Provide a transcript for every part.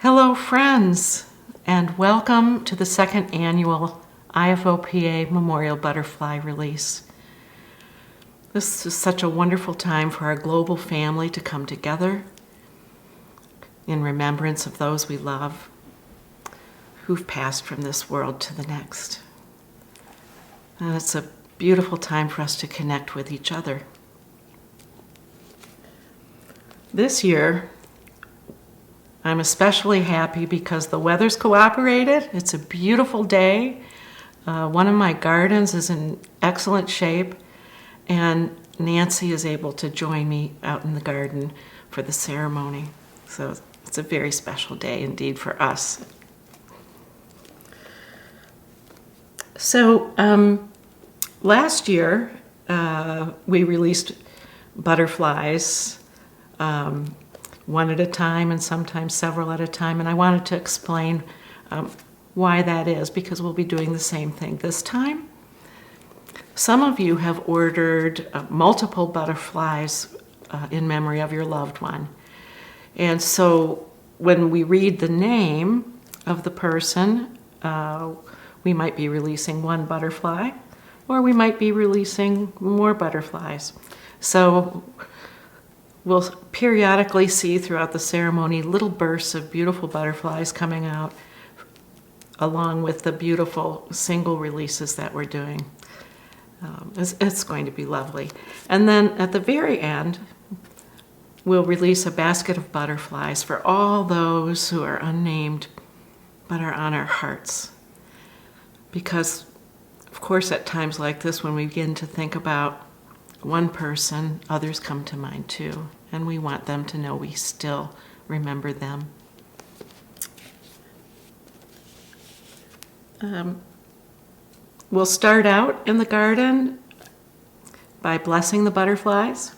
Hello friends, and welcome to the second annual IFOPA Memorial Butterfly Release. This is such a wonderful time for our global family to come together in remembrance of those we love who've passed from this world to the next. And it's a beautiful time for us to connect with each other. This year, I'm especially happy because the weather's cooperated. It's a beautiful day. One of my gardens is in excellent shape, and Nancy is able to join me out in the garden for the ceremony. So it's a very special day indeed for us. So last year, we released butterflies one at a time and sometimes several at a time, and I wanted to explain why that is, because we'll be doing the same thing this time. Some of you have ordered multiple butterflies in memory of your loved one, and so when we read the name of the person, we might be releasing one butterfly, or we might be releasing more butterflies. So we'll periodically see throughout the ceremony little bursts of beautiful butterflies coming out, along with the beautiful single releases that we're doing. It's going to be lovely. And then at the very end, we'll release a basket of butterflies for all those who are unnamed but are on our hearts. Because, of course, at times like this, when we begin to think about one person, others come to mind too, and we want them to know we still remember them. We'll start out in the garden by blessing the butterflies,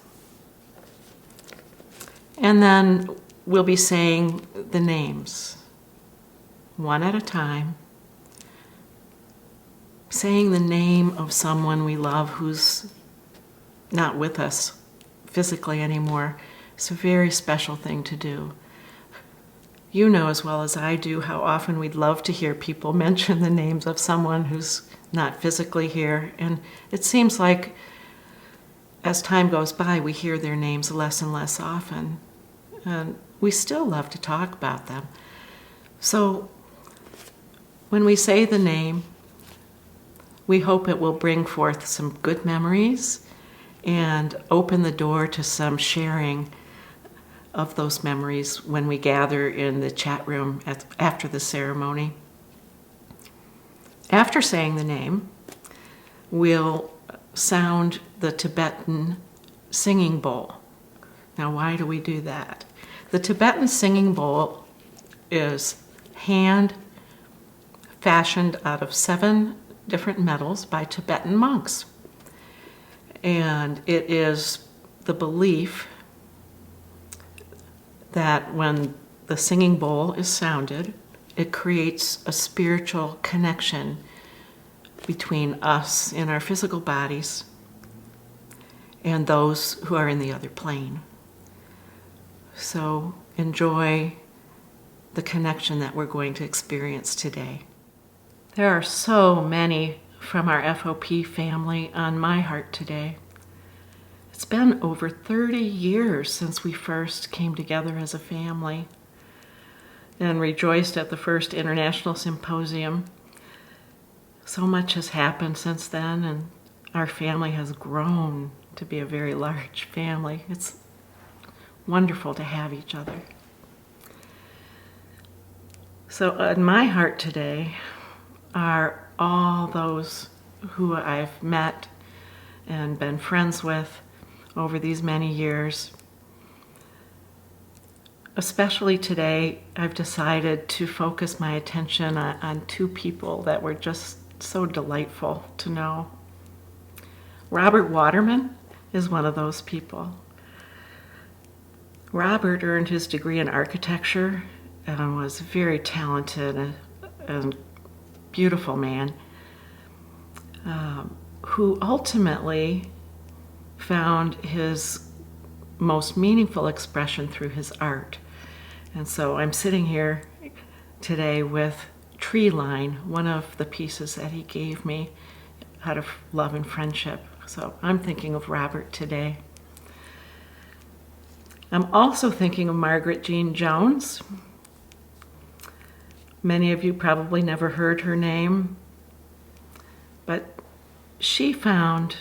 and then we'll be saying the names, one at a time, saying the name of someone we love who's not with us physically anymore. It's a very special thing to do. You know as well as I do how often we'd love to hear people mention the names of someone who's not physically here, and it seems like as time goes by we hear their names less and less often, and we still love to talk about them. So when we say the name, we hope it will bring forth some good memories and open the door to some sharing of those memories when we gather in the chat room after the ceremony. After saying the name, we'll sound the Tibetan singing bowl. Now, why do we do that? The Tibetan singing bowl is hand fashioned out of 7 different metals by Tibetan monks. And it is the belief that when the singing bowl is sounded, it creates a spiritual connection between us in our physical bodies and those who are in the other plane. So enjoy the connection that we're going to experience today. There are so many from our FOP family on my heart today. It's been over 30 years since we first came together as a family and rejoiced at the first international symposium. So much has happened since then, and our family has grown to be a very large family. It's wonderful to have each other. So on my heart today are all those who I've met and been friends with over these many years. Especially today, I've decided to focus my attention on 2 people that were just so delightful to know. Robert Waterman is one of those people. Robert earned his degree in architecture and was very talented and beautiful man, who ultimately found his most meaningful expression through his art. And so I'm sitting here today with Tree Line, one of the pieces that he gave me out of love and friendship. So I'm thinking of Robert today. I'm also thinking of Margaret Jean Jones. Many of you probably never heard her name, but she found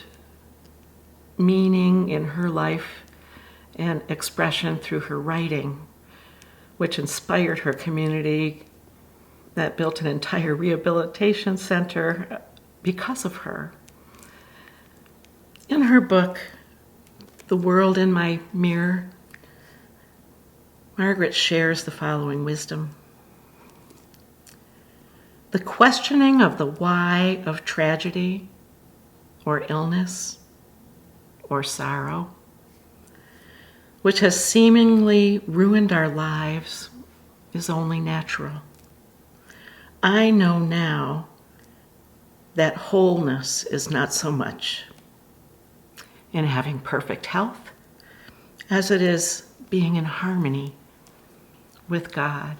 meaning in her life and expression through her writing, which inspired her community that built an entire rehabilitation center because of her. In her book, The World in My Mirror, Margaret shares the following wisdom. The questioning of the why of tragedy or illness or sorrow, which has seemingly ruined our lives, is only natural. I know now that wholeness is not so much in having perfect health as it is being in harmony with God.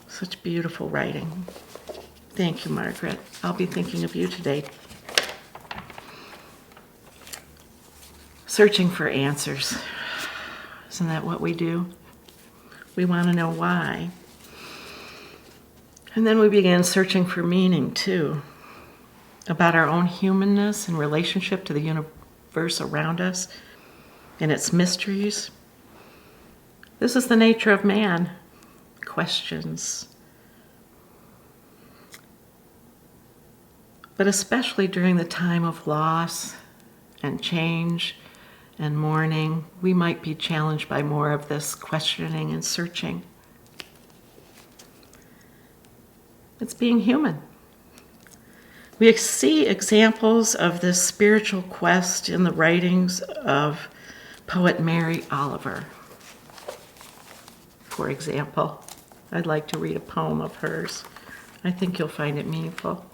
Such beautiful writing. Thank you, Margaret. I'll be thinking of you today. Searching for answers. Isn't that what we do? We want to know why. And then we began searching for meaning, too, about our own humanness and relationship to the universe around us and its mysteries. This is the nature of man. Questions. But especially during the time of loss and change and mourning, we might be challenged by more of this questioning and searching. It's being human. We see examples of this spiritual quest in the writings of poet Mary Oliver. For example, I'd like to read a poem of hers. I think you'll find it meaningful.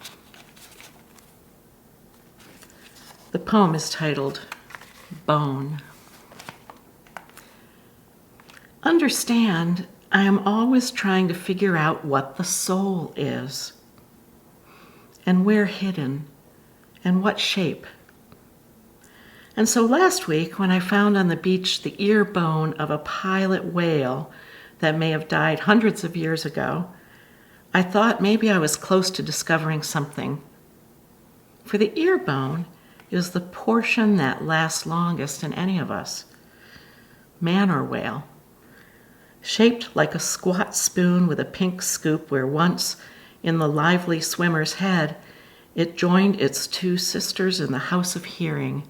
The poem is titled Bone. Understand, I am always trying to figure out what the soul is, and where hidden, and what shape. And so last week, when I found on the beach the ear bone of a pilot whale that may have died hundreds of years ago, I thought maybe I was close to discovering something. For the ear bone is the portion that lasts longest in any of us, man or whale, shaped like a squat spoon with a pink scoop where once, in the lively swimmer's head, it joined its two sisters in the house of hearing.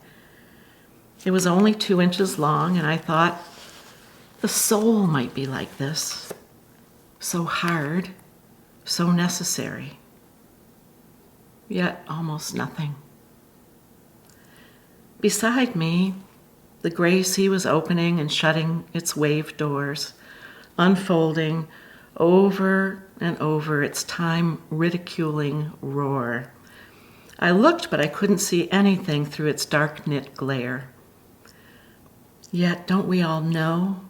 It was only 2 inches long, and I thought, the soul might be like this, so hard, so necessary, yet almost nothing. Beside me, the gray sea was opening and shutting its wave doors, unfolding over and over its time-ridiculing roar. I looked, but I couldn't see anything through its dark-knit glare. Yet, don't we all know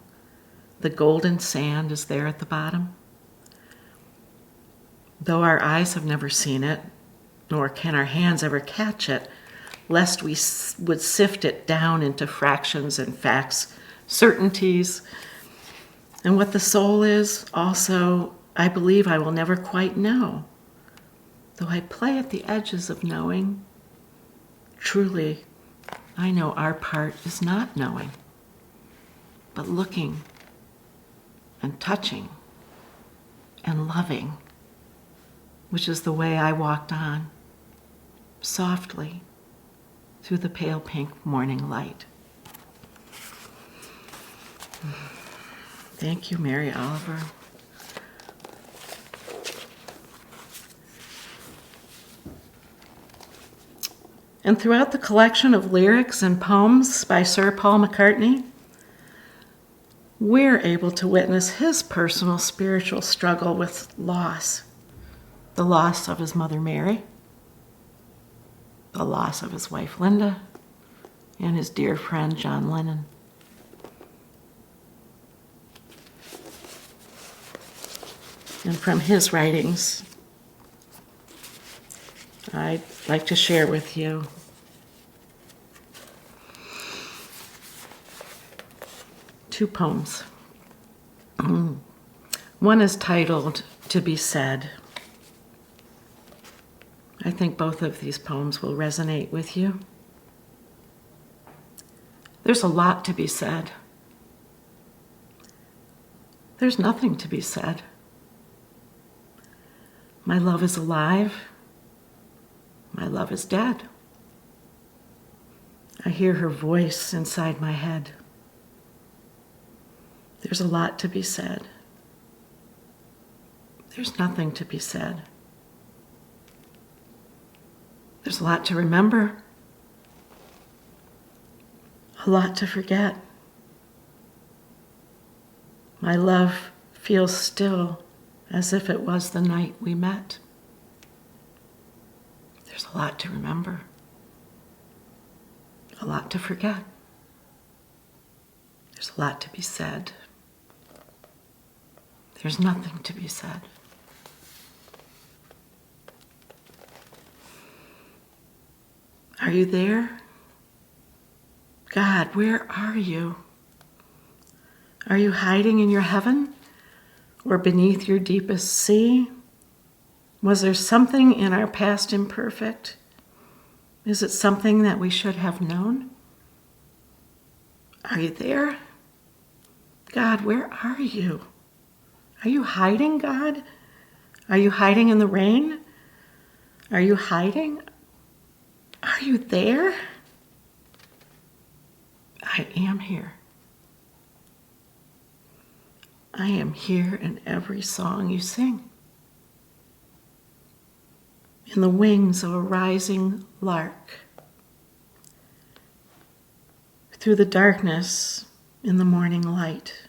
the golden sand is there at the bottom? Though our eyes have never seen it, nor can our hands ever catch it, lest we would sift it down into fractions and facts, certainties. And what the soul is, also, I believe I will never quite know, though I play at the edges of knowing. Truly, I know our part is not knowing, but looking and touching and loving, which is the way I walked on, softly, through the pale pink morning light. Thank you, Mary Oliver. And throughout the collection of lyrics and poems by Sir Paul McCartney, we're able to witness his personal spiritual struggle with loss. The loss of his mother Mary, the loss of his wife Linda, and his dear friend John Lennon. and from his writings, I'd like to share with you. Two poems. One is titled "To Be Said." I think both of these poems will resonate with you. There's a lot to be said. There's nothing to be said. My love is alive. My love is dead. I hear her voice inside my head. There's a lot to be said. There's nothing to be said. There's a lot to remember. A lot to forget. My love feels still as if it was the night we met. There's a lot to remember. A lot to forget. There's a lot to be said. There's nothing to be said. Are you there? God, where are you? Are you hiding in your heaven or beneath your deepest sea? Was there something in our past imperfect? Is it something that we should have known? Are you there? God, where are you? Are you hiding, God? Are you hiding in the rain? Are you hiding? Are you there? I am here. I am here in every song you sing. In the wings of a rising lark. Through the darkness in the morning light.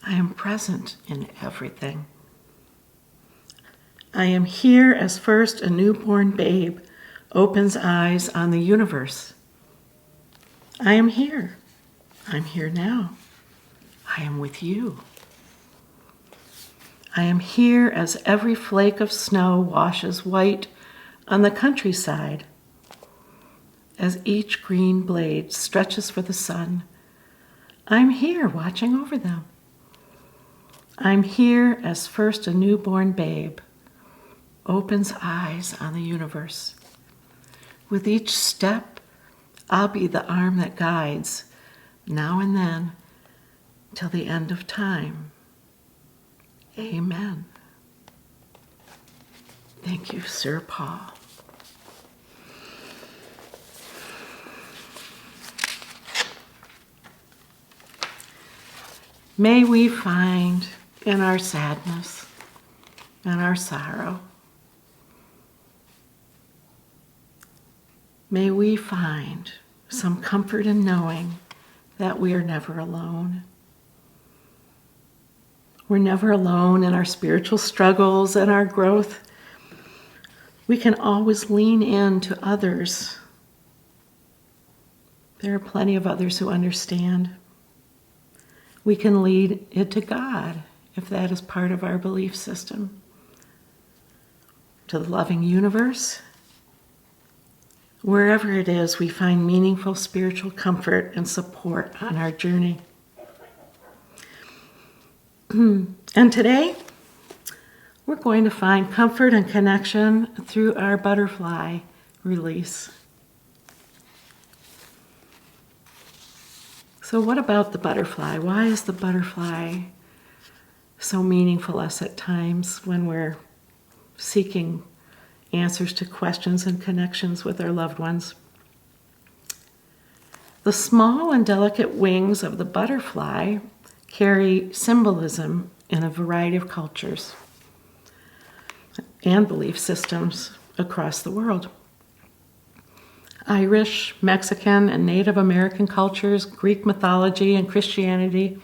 I am present in everything. I am here as first a newborn babe opens eyes on the universe. I am here. I'm here now. I am with you. I am here as every flake of snow washes white on the countryside, as each green blade stretches for the sun. I'm here watching over them. I'm here as first a newborn babe opens eyes on the universe. With each step, I'll be the arm that guides, now and then, till the end of time. Amen. Thank you, Sir Paul. May we find in our sadness and our sorrow, may we find some comfort in knowing that we are never alone. We're never alone in our spiritual struggles and our growth. We can always lean in to others. There are plenty of others who understand. We can lead it to God, if that is part of our belief system, to the loving universe. Wherever it is, we find meaningful spiritual comfort and support on our journey. And today, we're going to find comfort and connection through our butterfly release. So what about the butterfly? Why is the butterfly so meaningful to us at times when we're seeking answers to questions and connections with our loved ones? The small and delicate wings of the butterfly carry symbolism in a variety of cultures and belief systems across the world. Irish, Mexican, and Native American cultures, Greek mythology, and Christianity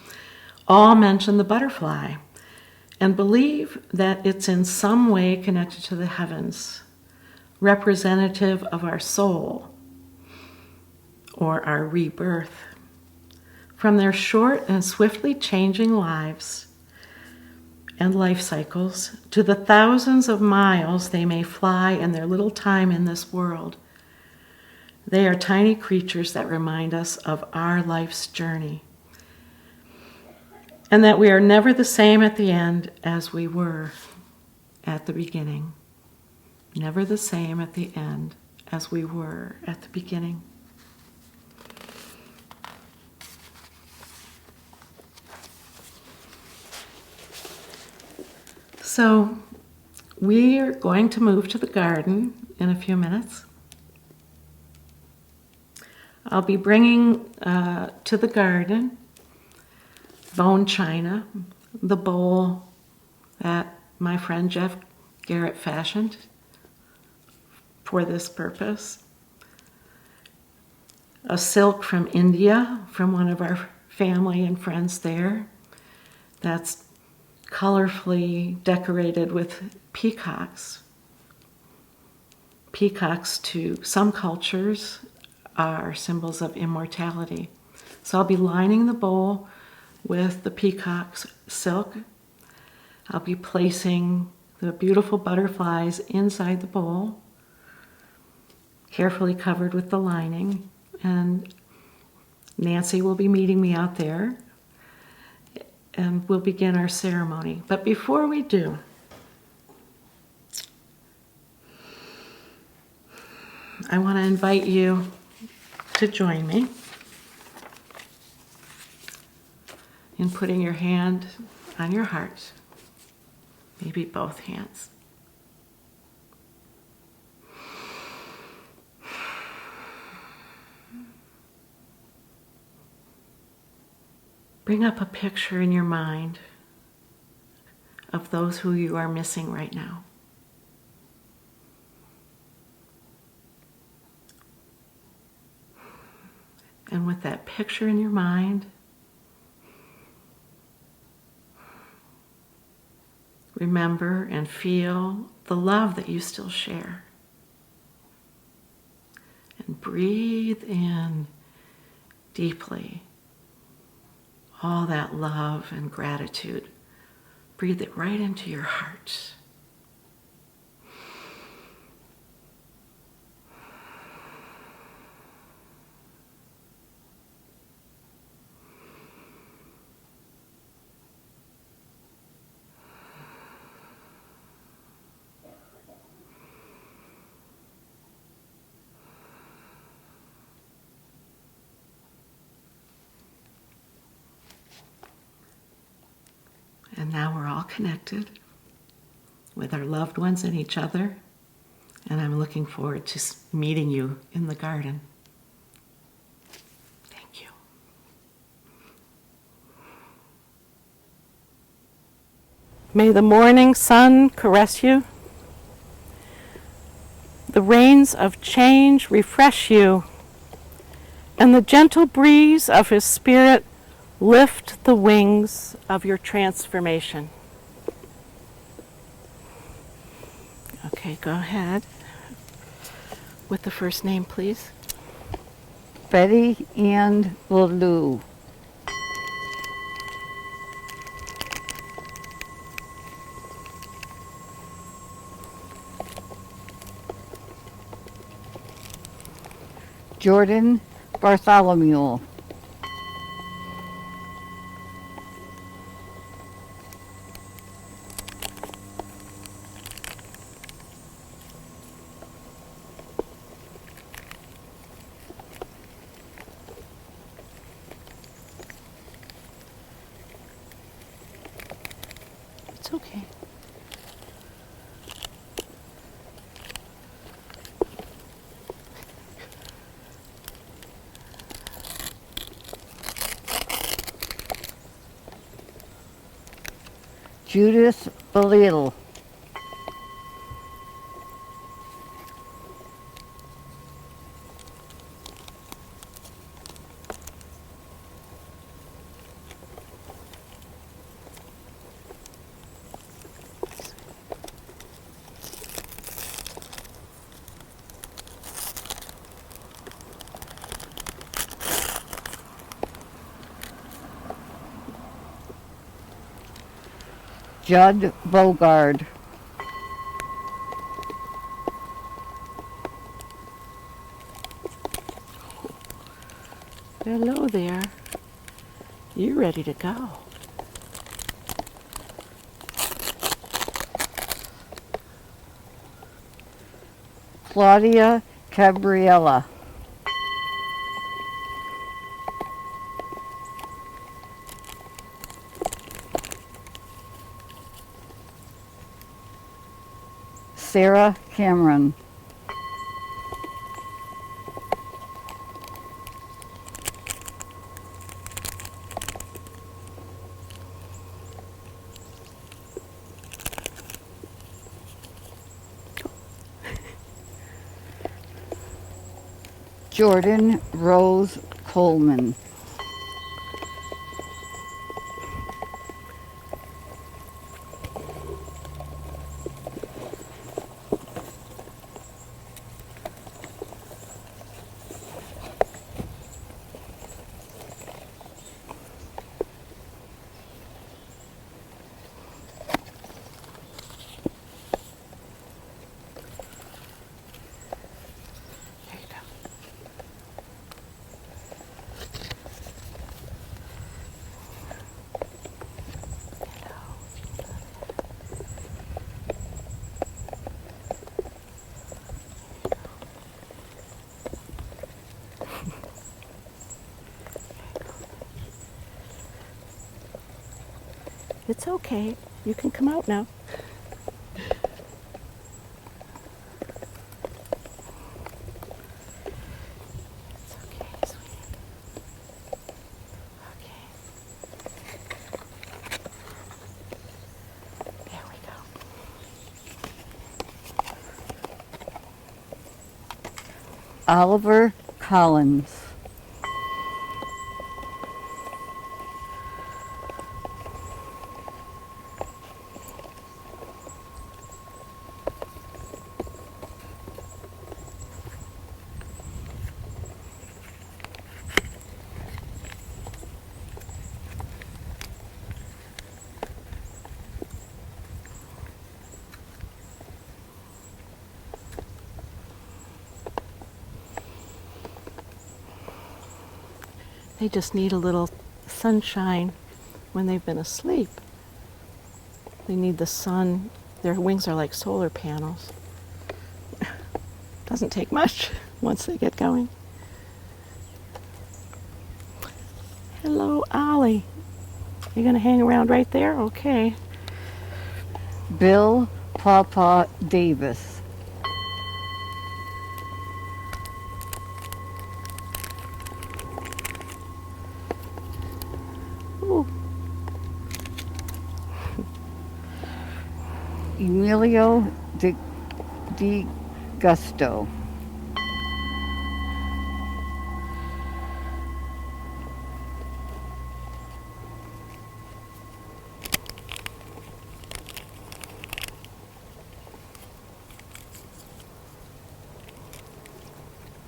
all mention the butterfly and believe that it's in some way connected to the heavens, representative of our soul or our rebirth. From their short and swiftly changing lives, and life cycles, to the thousands of miles they may fly in their little time in this world. They are tiny creatures that remind us of our life's journey, and that we are never the same at the end as we were at the beginning. Never the same at the end as we were at the beginning. So we are going to move to the garden in a few minutes. I'll be bringing to the garden bone china, the bowl that my friend Jeff Garrett fashioned for this purpose. A silk from India, from one of our family and friends there, that's colorfully decorated with peacocks. Peacocks to some cultures are symbols of immortality. So I'll be lining the bowl with the peacock's silk. I'll be placing the beautiful butterflies inside the bowl, carefully covered with the lining, and Nancy will be meeting me out there, and we'll begin our ceremony. But before we do, I want to invite you to join me in putting your hand on your heart, maybe both hands. Bring up a picture in your mind of those who you are missing right now. And with that picture in your mind, remember and feel the love that you still share. And breathe in deeply all that love and gratitude. Breathe it right into your heart. And now we're all connected with our loved ones and each other. And I'm looking forward to meeting you in the garden. Thank you. May the morning sun caress you. The rains of change refresh you. And the gentle breeze of his spirit lift the wings of your transformation. Okay, go ahead. With the first name, please. Betty Ann Lelou. Jordan Bartholomew. It's okay. Judith Belil. Judd Bogard. Hello there. You ready to go? Claudia Cabriella. Sarah Cameron. Jordan Rose Coleman. There you go. It's okay. You can come out now. It's okay, sweetie. Okay. There we go. Oliver Collins. They just need a little sunshine when they've been asleep. They need the sun. Their wings are like solar panels. Doesn't take much once they get going. Hello, Ollie. You're going to hang around right there? Okay. Bill Papa Davis. Ooh. Emilio Di Gusto.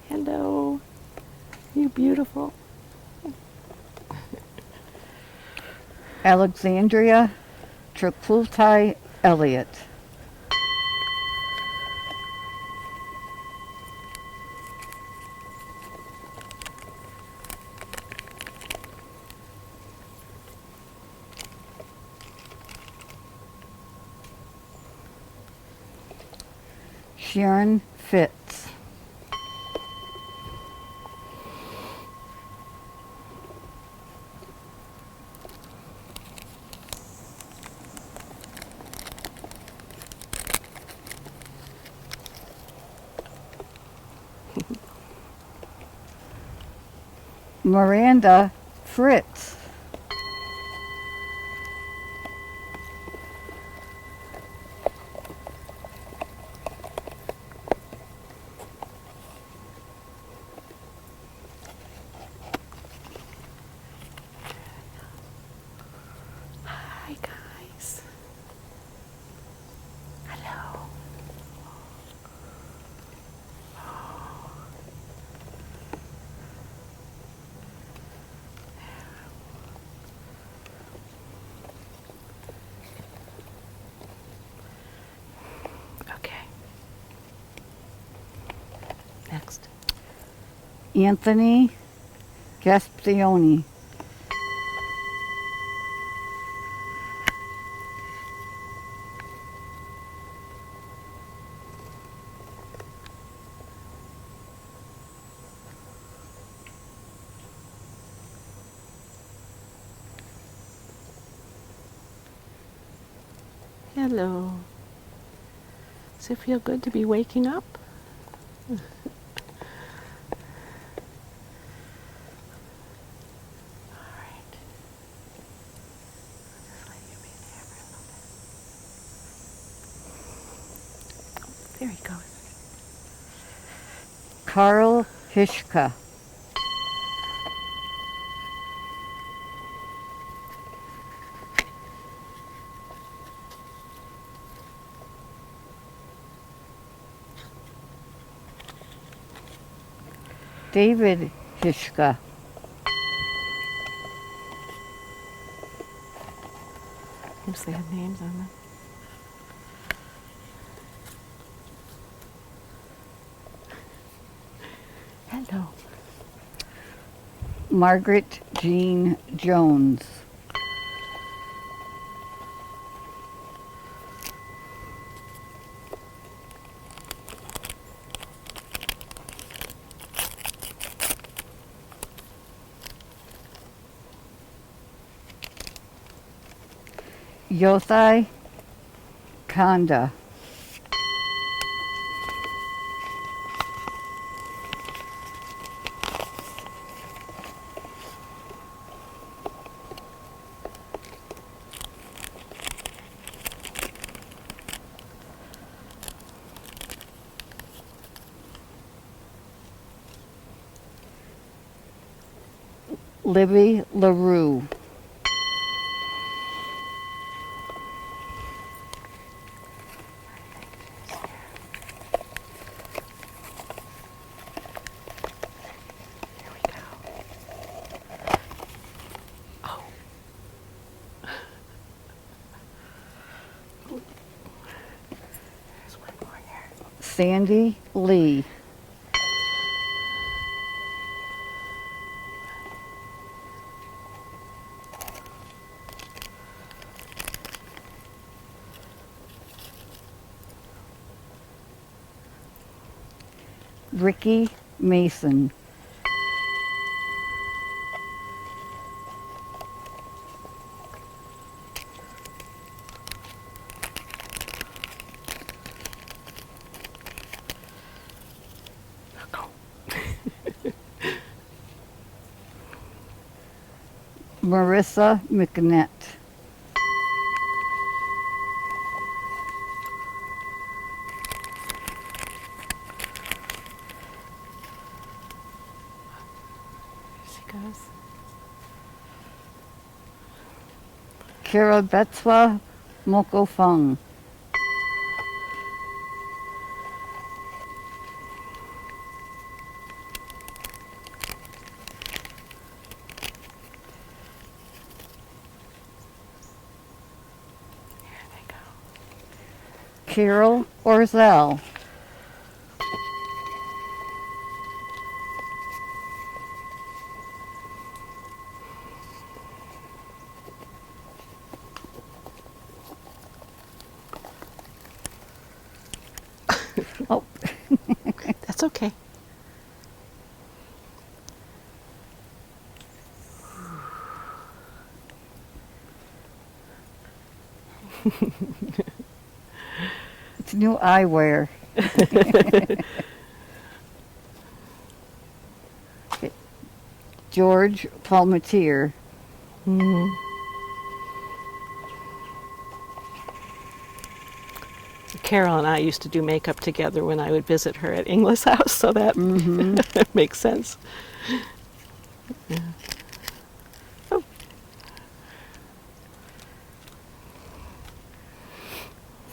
Hello. You beautiful. Alexandria Tripulti Elliott. Sharon Fitz. Miranda Fritz. Hi, guys. Hello. Anthony Gaspioni. Hello. Does it feel good to be waking up? There he goes. Carl Hishka. David Hishka. Oops, they have names on them. Hello. Margaret Jean Jones. Yothai Kanda. Libby LaRue. Here we go. Oh. There's one more here. Sandy Lee. Ricky Mason. Go. Marissa McNett. Here she goes. Kira Betswa Moko Fung. Here they go. Carol Orzel. Oh, That's okay. it's new eyewear. George Palmatier. Mm. Carol and I used to do makeup together when I would visit her at Inglis house, so that makes sense. Yeah. Oh.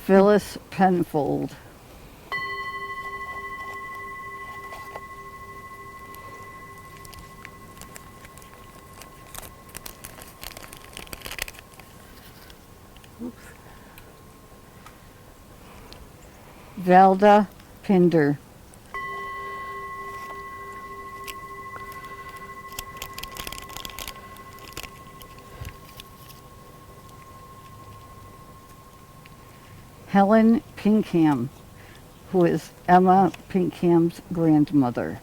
Phyllis Penfold. Velda Pinder. Helen Pinkham, who is Emma Pinkham's grandmother.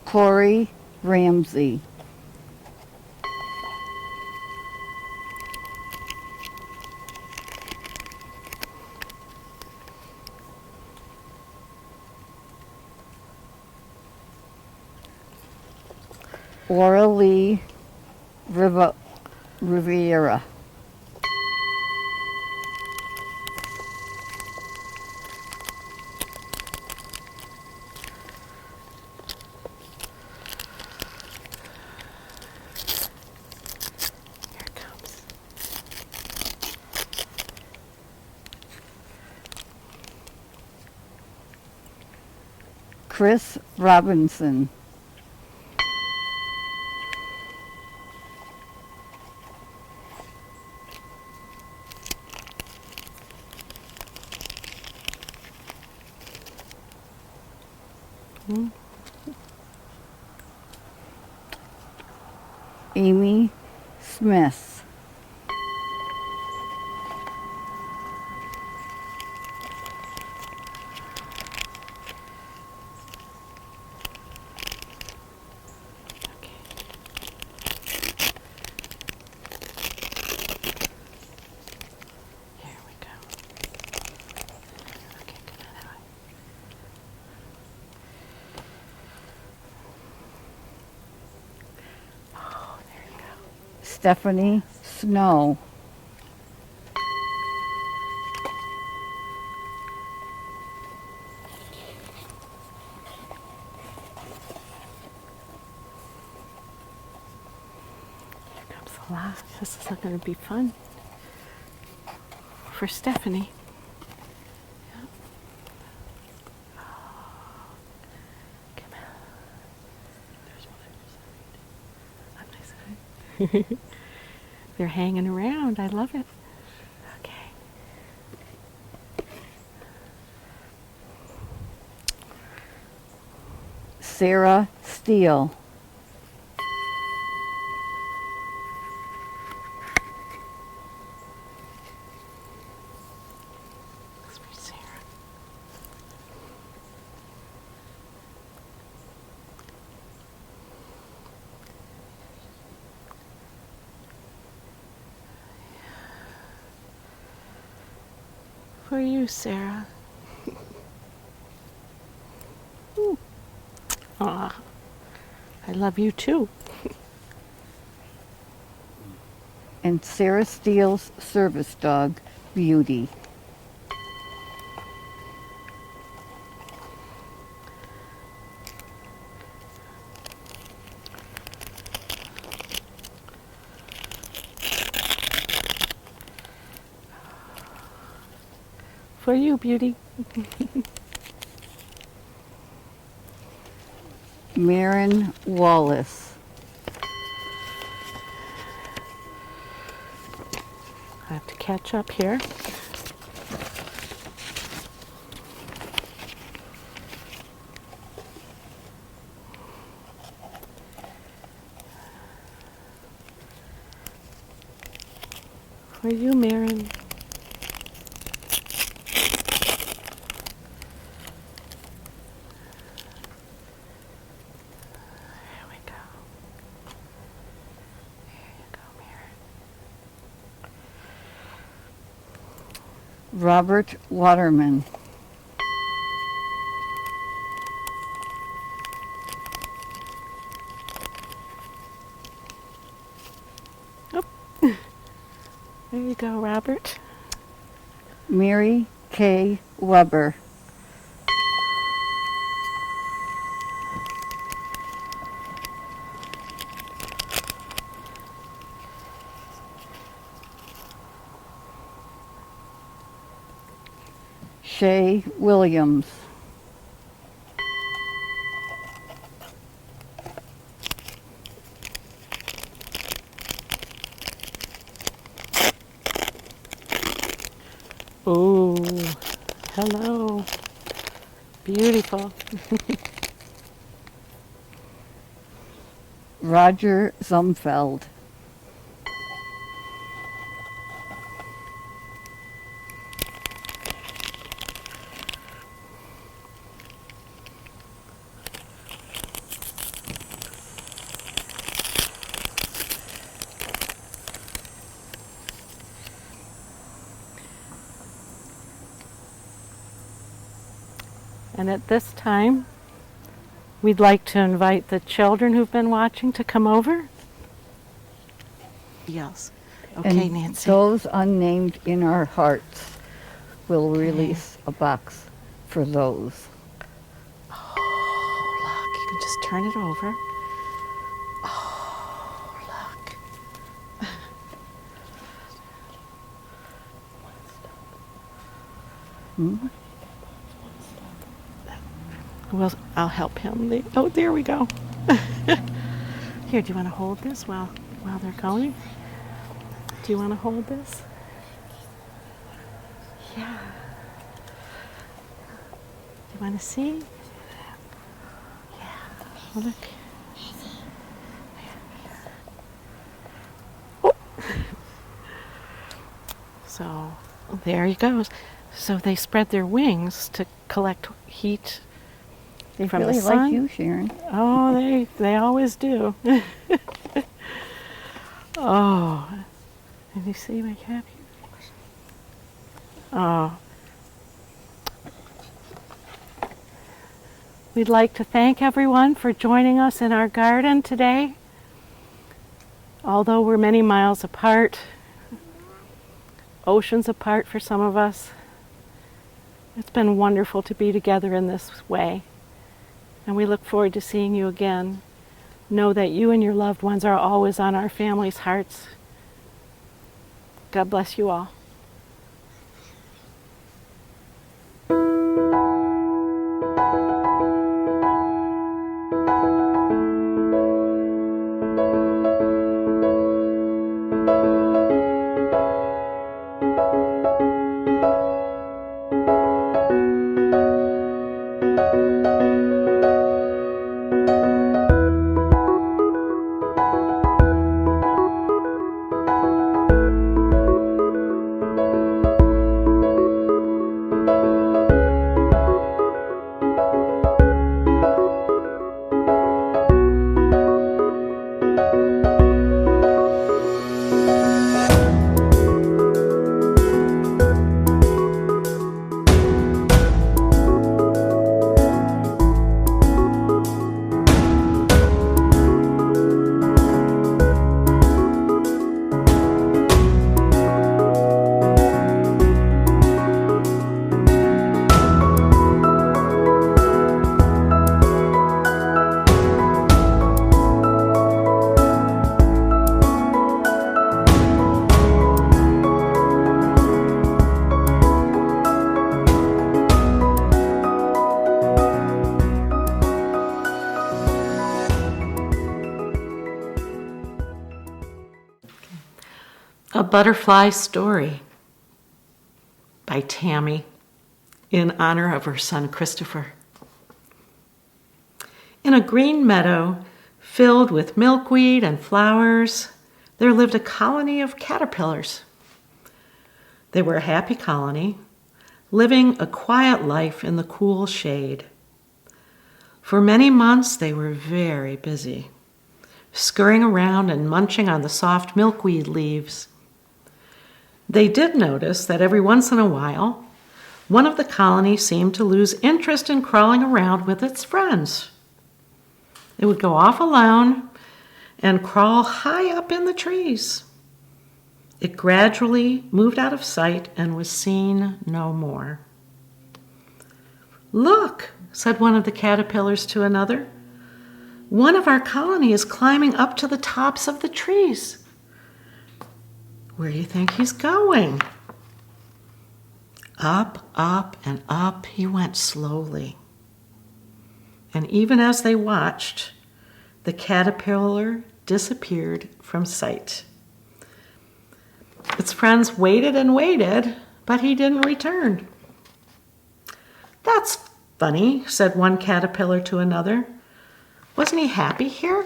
Corey Ramsey. Laura Lee Riviera. Here it comes. Chris Robinson. Amy Smith. Okay. Here we go. Okay, come on out. Oh, there you go. Stephanie Snow. Here comes the last. This is going to be fun for Stephanie. Yeah. Oh, come on. There's one on my side. They're hanging around. I love it. Okay. Sarah Steele. That's for Sarah. For you, Sarah. Aw, I love you too. And Sarah Steele's service dog, Beauty. For you, Beauty. Marin Wallace. I have to catch up here. For you, Marin. There we go. There you go, Marin. Robert Waterman. There you go, Robert. Mary K. Weber. Shay Williams. Ooh. hello. Beautiful. Roger Zumfeld. And at this time, we'd like to invite the children who've been watching to come over. Yes. Okay, And Nancy. those unnamed in our hearts will release a box for those. Oh, look, you can just turn it over. Oh, look. Well, I'll help him. Oh, there we go. Here, do you want to hold this while they're going? Do you want to hold this? Yeah. Do you want to see? Yeah. Oh, look. Oh. So there he goes. So they spread their wings to collect heat They from really the sun. like you, Sharon. Oh, they always do. Oh, and you see my cat here? Oh. We'd like to thank everyone for joining us in our garden today. Although we're many miles apart, oceans apart for some of us, it's been wonderful to be together in this way. And we look forward to seeing you again. Know that you and your loved ones are always on our family's hearts. God bless you all. A Butterfly Story by Tammy in honor of her son Christopher. In a green meadow filled with milkweed and flowers, there lived a colony of caterpillars. They were a happy colony, living a quiet life in the cool shade. For many months they were very busy, scurrying around and munching on the soft milkweed leaves. They did notice that every once in a while, one of the colony seemed to lose interest in crawling around with its friends. It would go off alone and crawl high up in the trees. It gradually moved out of sight and was seen no more. "Look," said one of the caterpillars to another, "one of our colony is climbing up to the tops of the trees. Where do you think he's going?" Up, up, and up he went slowly. And even as they watched, the caterpillar disappeared from sight. Its friends waited and waited, but he didn't return. "That's funny," said one caterpillar to another. "Wasn't he happy here?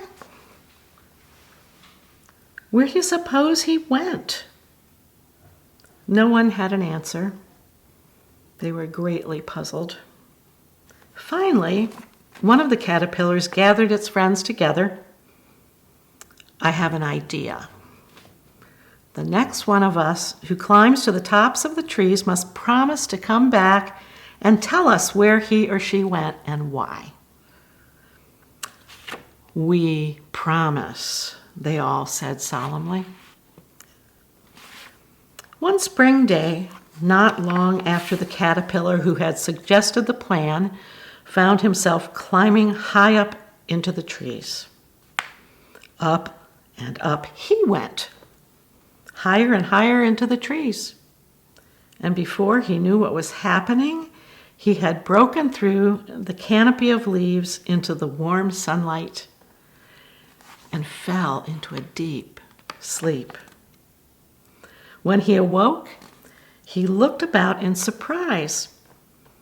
Where do you suppose he went?" No one had an answer. They were greatly puzzled. Finally, one of the caterpillars gathered its friends together. "I have an idea. The next one of us who climbs to the tops of the trees must promise to come back and tell us where he or she went and why." "We promise," they all said solemnly. One spring day, not long after the caterpillar who had suggested the plan found himself climbing high up into the trees. Up and up he went, higher and higher into the trees. And before he knew what was happening, he had broken through the canopy of leaves into the warm sunlight and fell into a deep sleep. When he awoke, he looked about in surprise.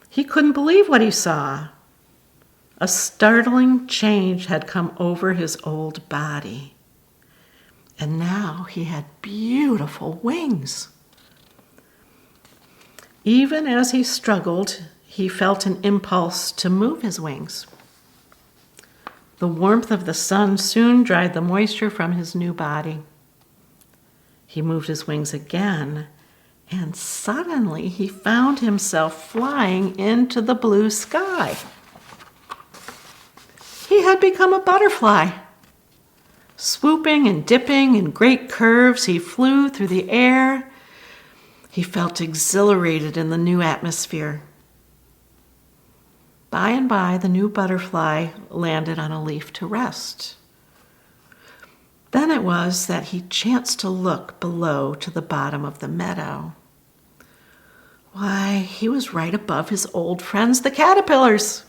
He couldn't believe what he saw. A startling change had come over his old body, and now he had beautiful wings. Even as he struggled, he felt an impulse to move his wings. The warmth of the sun soon dried the moisture from his new body. He moved his wings again, and suddenly he found himself flying into the blue sky. He had become a butterfly. Swooping and dipping in great curves, he flew through the air. He felt exhilarated in the new atmosphere. By and by, the new butterfly landed on a leaf to rest. Then it was that he chanced to look below to the bottom of the meadow. Why, he was right above his old friends, the caterpillars.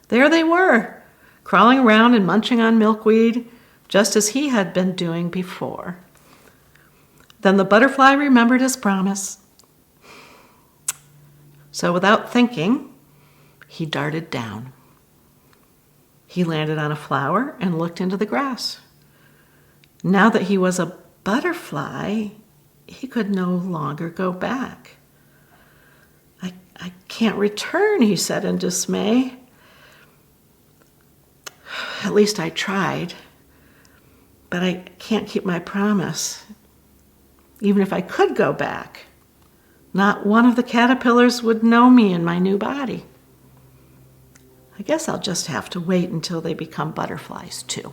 There they were, crawling around and munching on milkweed, just as he had been doing before. Then the butterfly remembered his promise. So without thinking, he darted down. He landed on a flower and looked into the grass. Now that he was a butterfly, he could no longer go back. I can't return," he said in dismay. "At least I tried, but I can't keep my promise. Even if I could go back, not one of the caterpillars would know me in my new body. I guess I'll just have to wait until they become butterflies too.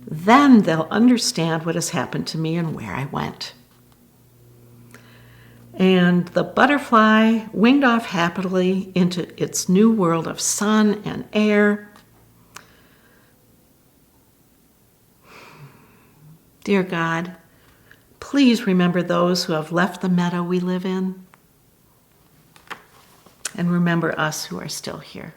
Then they'll understand what has happened to me and where I went." And the butterfly winged off happily into its new world of sun and air. Dear God, please remember those who have left the meadow we live in, and remember us who are still here.